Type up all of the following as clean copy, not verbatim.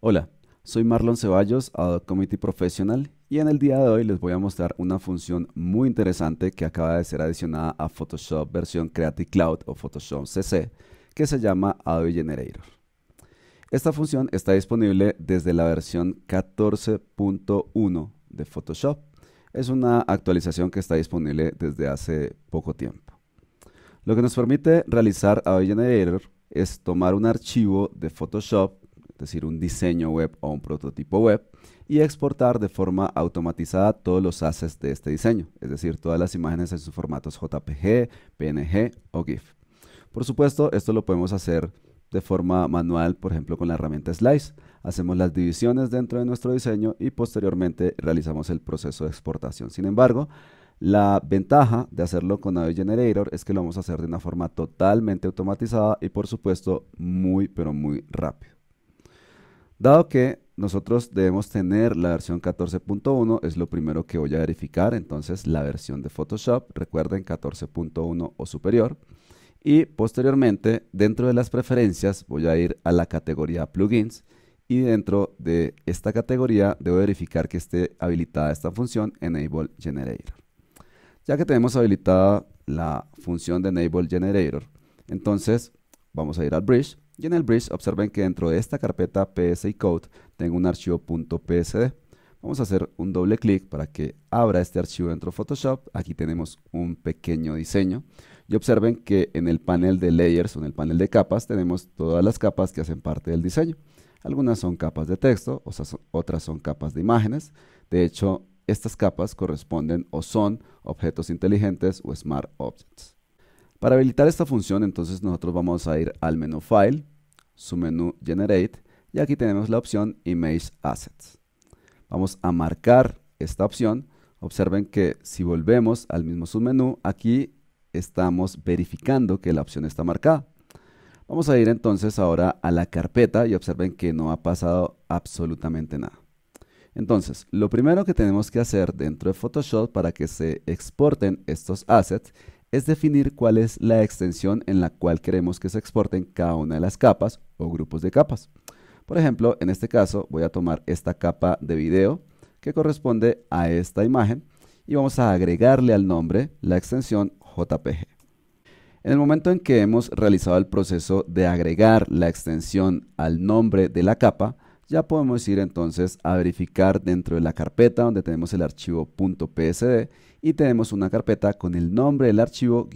Hola, soy Marlon Ceballos, Adobe Community Professional, y en el día de hoy les voy a mostrar una función muy interesante que acaba de ser adicionada a Photoshop versión Creative Cloud o Photoshop CC, que se llama Adobe Generator. Esta función está disponible desde la versión 14.1 de Photoshop. Es una actualización que está disponible desde hace poco tiempo. Lo que nos permite realizar Adobe Generator es tomar un archivo de Photoshop, es decir, un diseño web o un prototipo web, y exportar de forma automatizada todos los assets de este diseño, es decir, todas las imágenes en sus formatos JPG, PNG o GIF. Por supuesto, esto lo podemos hacer de forma manual, por ejemplo, con la herramienta Slice. Hacemos las divisiones dentro de nuestro diseño y posteriormente realizamos el proceso de exportación. Sin embargo, la ventaja de hacerlo con Adobe Generator es que lo vamos a hacer de una forma totalmente automatizada y por supuesto muy pero muy rápido. Dado que nosotros debemos tener la versión 14.1, es lo primero que voy a verificar, entonces la versión de Photoshop, recuerden 14.1 o superior, y posteriormente dentro de las preferencias voy a ir a la categoría Plugins y dentro de esta categoría debo verificar que esté habilitada esta función Enable Generator. Ya que tenemos habilitada la función de Enable Generator, entonces vamos a ir al Bridge y en el Bridge observen que dentro de esta carpeta PSI Code tengo un archivo .psd. Vamos a hacer un doble clic para que abra este archivo dentro de Photoshop. Aquí tenemos un pequeño diseño y observen que en el panel de Layers o en el panel de capas tenemos todas las capas que hacen parte del diseño. Algunas son capas de texto, otras son capas de imágenes. De hecho, estas capas corresponden o son objetos inteligentes o Smart Objects. Para habilitar esta función, entonces nosotros vamos a ir al menú File, submenú Generate, y aquí tenemos la opción Image Assets. Vamos a marcar esta opción. Observen que si volvemos al mismo submenú, aquí estamos verificando que la opción está marcada. Vamos a ir entonces ahora a la carpeta y observen que no ha pasado absolutamente nada. Entonces, lo primero que tenemos que hacer dentro de Photoshop para que se exporten estos assets es definir cuál es la extensión en la cual queremos que se exporten cada una de las capas o grupos de capas. Por ejemplo, en este caso voy a tomar esta capa de video que corresponde a esta imagen y vamos a agregarle al nombre la extensión JPG. En el momento en que hemos realizado el proceso de agregar la extensión al nombre de la capa, ya podemos ir entonces a verificar dentro de la carpeta donde tenemos el archivo .psd y tenemos una carpeta con el nombre del archivo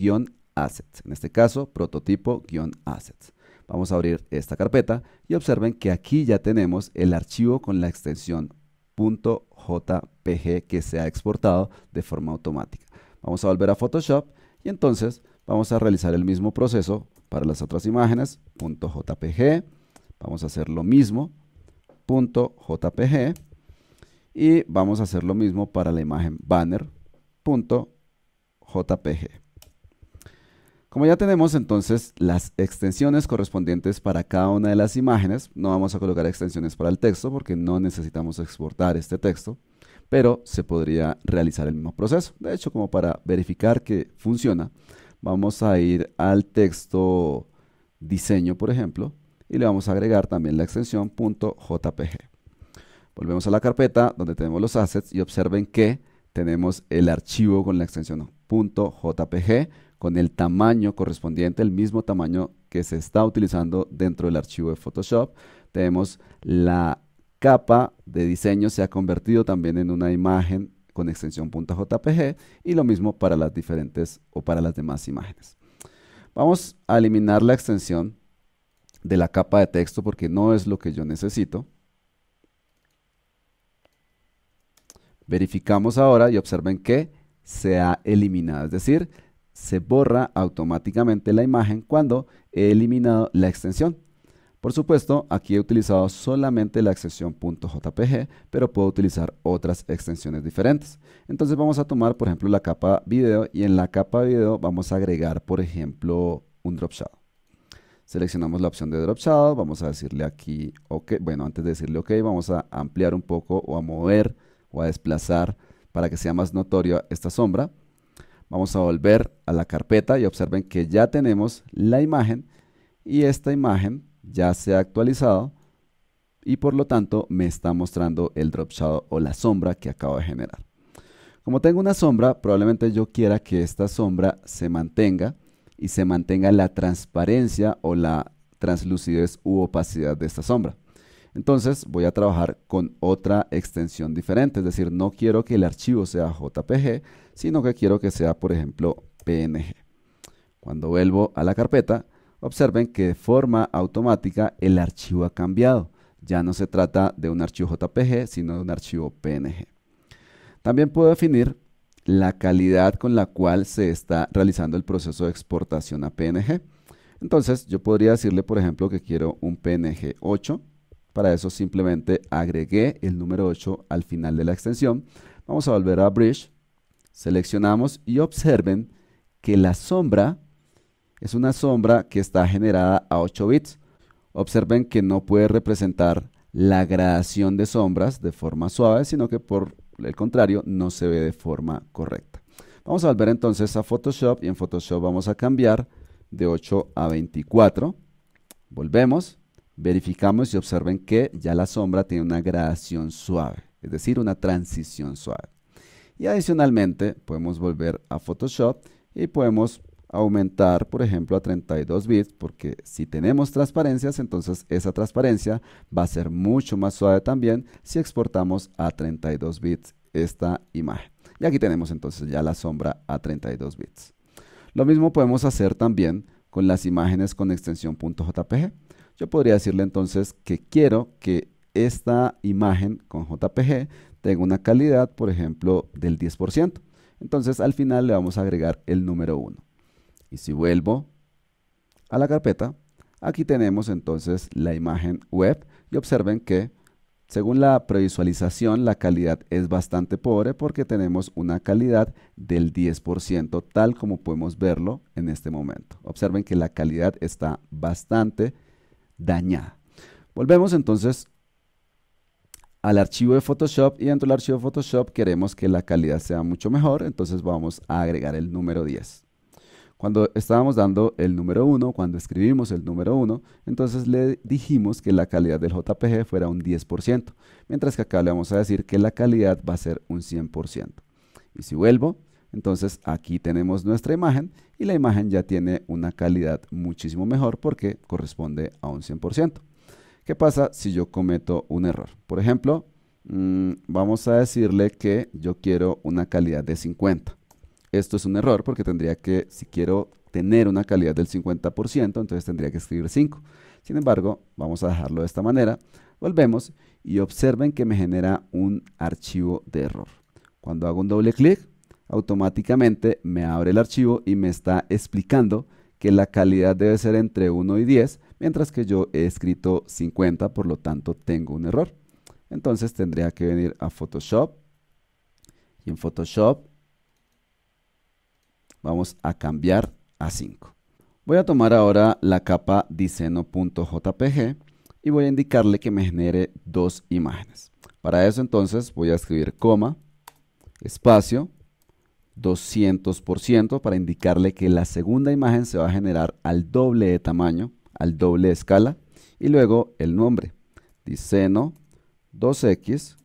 "assets", en este caso prototipo-assets. Vamos a abrir esta carpeta y observen que aquí ya tenemos el archivo con la extensión .jpg que se ha exportado de forma automática. Vamos a volver a Photoshop y entonces vamos a realizar el mismo proceso para las otras imágenes, .jpg, vamos a hacer lo mismo, .jpg, y vamos a hacer lo mismo para la imagen banner, .jpg. Como ya tenemos entonces las extensiones correspondientes para cada una de las imágenes, no vamos a colocar extensiones para el texto porque no necesitamos exportar este texto, pero se podría realizar el mismo proceso. De hecho, como para verificar que funciona, vamos a ir al texto diseño, por ejemplo, y le vamos a agregar también la extensión .jpg. Volvemos a la carpeta donde tenemos los assets y observen que tenemos el archivo con la extensión .jpg con el tamaño correspondiente, el mismo tamaño que se está utilizando dentro del archivo de Photoshop. Tenemos la capa de diseño se ha convertido también en una imagen con extensión .jpg y lo mismo para las diferentes o para las demás imágenes. Vamos a eliminar la extensión de la capa de texto porque no es lo que yo necesito. Verificamos ahora y observen que se ha eliminado, es decir, se borra automáticamente la imagen cuando he eliminado la extensión. Por supuesto, aquí he utilizado solamente la extensión .jpg, pero puedo utilizar otras extensiones diferentes. Entonces vamos a tomar, por ejemplo, la capa video y en la capa video vamos a agregar, por ejemplo, un drop shadow. Seleccionamos la opción de drop shadow, vamos a decirle aquí OK. Bueno, antes de decirle OK, vamos a ampliar un poco o a mover o a desplazar para que sea más notoria esta sombra. Vamos a volver a la carpeta y observen que ya tenemos la imagen y esta imagen ya se ha actualizado y por lo tanto me está mostrando el drop shadow o la sombra que acabo de generar. Como tengo una sombra, probablemente yo quiera que esta sombra se mantenga y se mantenga la transparencia o la translucidez u opacidad de esta sombra. Entonces voy a trabajar con otra extensión diferente, es decir, no quiero que el archivo sea JPG, sino que quiero que sea, por ejemplo, PNG. Cuando vuelvo a la carpeta, observen que de forma automática el archivo ha cambiado. Ya no se trata de un archivo JPG, sino de un archivo PNG. También puedo definir la calidad con la cual se está realizando el proceso de exportación a PNG. Entonces yo podría decirle, por ejemplo, que quiero un PNG 8. Para eso simplemente agregué el número 8 al final de la extensión. Vamos a volver a Bridge, seleccionamos y observen que la sombra es una sombra que está generada a 8 bits. Observen que no puede representar la gradación de sombras de forma suave, sino que por el contrario no se ve de forma correcta. Vamos a volver entonces a Photoshop y en Photoshop vamos a cambiar de 8 a 24. Volvemos, verificamos y observen que ya la sombra tiene una gradación suave, es decir, una transición suave. Y adicionalmente podemos volver a Photoshop y podemos aumentar, por ejemplo, a 32 bits, porque si tenemos transparencias, entonces esa transparencia va a ser mucho más suave también si exportamos a 32 bits esta imagen. Y aquí tenemos entonces ya la sombra a 32 bits. Lo mismo podemos hacer también con las imágenes con extensión .jpg. Yo podría decirle entonces que quiero que esta imagen con JPG tenga una calidad, por ejemplo, del 10%. Entonces al final le vamos a agregar el número 1. Y si vuelvo a la carpeta, aquí tenemos entonces la imagen web y observen que según la previsualización la calidad es bastante pobre porque tenemos una calidad del 10% tal como podemos verlo en este momento. Observen que la calidad está bastante dañada. Volvemos entonces al archivo de Photoshop y dentro del archivo de Photoshop queremos que la calidad sea mucho mejor, entonces vamos a agregar el número 10. Cuando estábamos dando el número 1, cuando escribimos el número 1, entonces le dijimos que la calidad del JPG fuera un 10%, mientras que acá le vamos a decir que la calidad va a ser un 100%. Y si vuelvo, entonces aquí tenemos nuestra imagen y la imagen ya tiene una calidad muchísimo mejor porque corresponde a un 100%. ¿Qué pasa si yo cometo un error? Por ejemplo, vamos a decirle que yo quiero una calidad de 50. Esto es un error porque tendría que, si quiero tener una calidad del 50%, entonces tendría que escribir 5. Sin embargo, vamos a dejarlo de esta manera. Volvemos y observen que me genera un archivo de error. Cuando hago un doble clic, automáticamente me abre el archivo y me está explicando que la calidad debe ser entre 1 y 10, mientras que yo he escrito 50, por lo tanto tengo un error. Entonces tendría que venir a Photoshop y en Photoshop vamos a cambiar a 5. Voy a tomar ahora la capa diseño.jpg y voy a indicarle que me genere dos imágenes. Para eso entonces voy a escribir coma, espacio, 200% para indicarle que la segunda imagen se va a generar al doble de tamaño, al doble de escala, y luego el nombre, diseño 2x.jpg.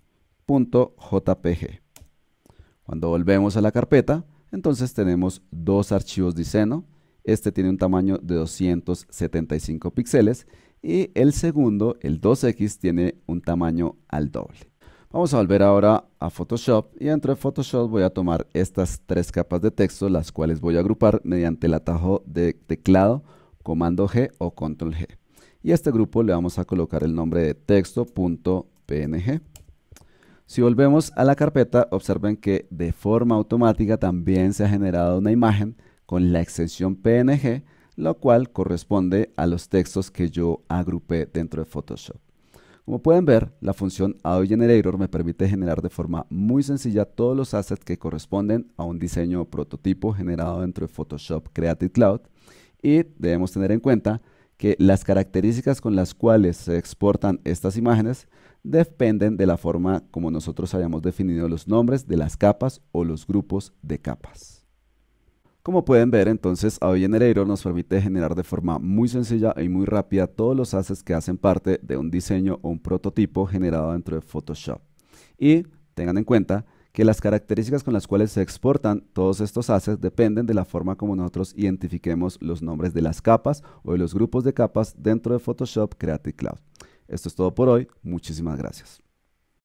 Cuando volvemos a la carpeta, entonces tenemos dos archivos diseño. Este tiene un tamaño de 275 píxeles y el segundo, el 2x, tiene un tamaño al doble. Vamos a volver ahora a Photoshop y dentro de Photoshop voy a tomar estas tres capas de texto, las cuales voy a agrupar mediante el atajo de teclado comando G o control G. Y a este grupo le vamos a colocar el nombre de texto.png. Si volvemos a la carpeta, observen que de forma automática también se ha generado una imagen con la extensión PNG, lo cual corresponde a los textos que yo agrupé dentro de Photoshop. Como pueden ver, la función Audio Generator me permite generar de forma muy sencilla todos los assets que corresponden a un diseño o prototipo generado dentro de Photoshop Creative Cloud, y debemos tener en cuenta que las características con las cuales se exportan estas imágenes dependen de la forma como nosotros hayamos definido los nombres de las capas o los grupos de capas. Como pueden ver, entonces Adobe Generator nos permite generar de forma muy sencilla y muy rápida todos los assets que hacen parte de un diseño o un prototipo generado dentro de Photoshop. Y tengan en cuenta que las características con las cuales se exportan todos estos assets dependen de la forma como nosotros identifiquemos los nombres de las capas o de los grupos de capas dentro de Photoshop Creative Cloud. Esto es todo por hoy. Muchísimas gracias.